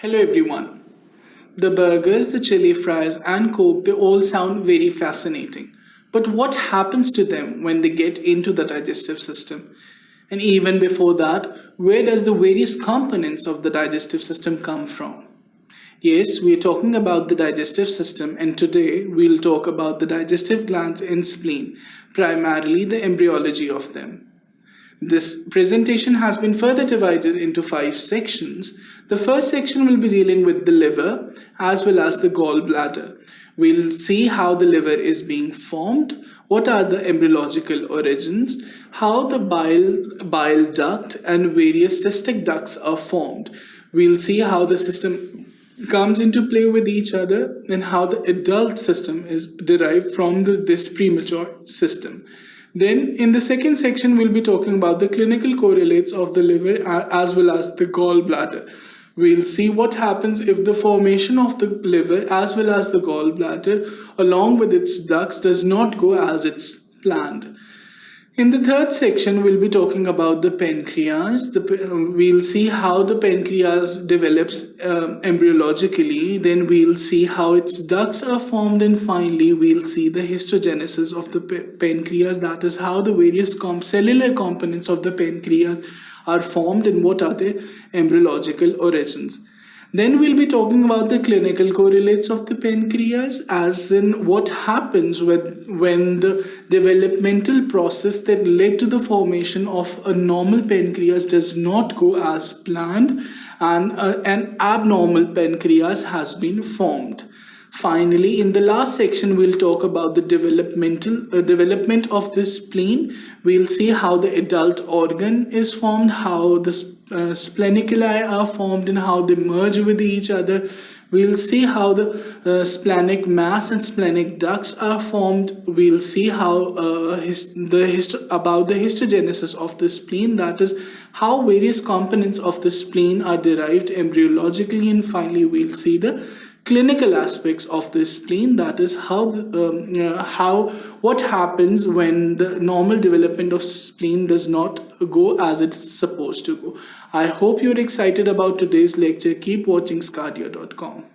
Hello everyone. The burgers, the chili fries and coke, they all sound very fascinating. But what happens to them when they get into the digestive system? And even before that, where does the various components of the digestive system come from? Yes, we're talking about the digestive system, and today we'll talk about the digestive glands and spleen, primarily the embryology of them. This presentation has been further divided into 5 sections. The first section will be dealing with the liver as well as the gallbladder. We'll see how the liver is being formed, what are the embryological origins, how the bile duct and various cystic ducts are formed. We'll see how the system comes into play with each other and how the adult system is derived from this premature system. Then in the second section, we'll be talking about the clinical correlates of the liver as well as the gallbladder. We'll see what happens if the formation of the liver as well as the gallbladder along with its ducts does not go as it's planned. In the third section, we'll be talking about the pancreas. We'll see how the pancreas develops embryologically. Then we'll see how its ducts are formed. And finally, we'll see the histogenesis of the pancreas. That is how the various cellular components of the pancreas are formed and what are their embryological origins. Then we'll be talking about the clinical correlates of the pancreas, as in what happens when the developmental process that led to the formation of a normal pancreas does not go as planned and an abnormal pancreas has been formed. Finally, in the last section, we'll talk about the development of the spleen. We'll see how the adult organ is formed, how the spleniculi are formed and how they merge with each other. We'll see how the splenic mass and splenic ducts are formed. We'll see how about the histogenesis of the spleen, that is how various components of the spleen are derived embryologically, and finally we'll see the clinical aspects of the spleen, that is what happens when the normal development of spleen does not go as it's supposed to go. I hope you're excited about today's lecture. Keep watching sqadia.com.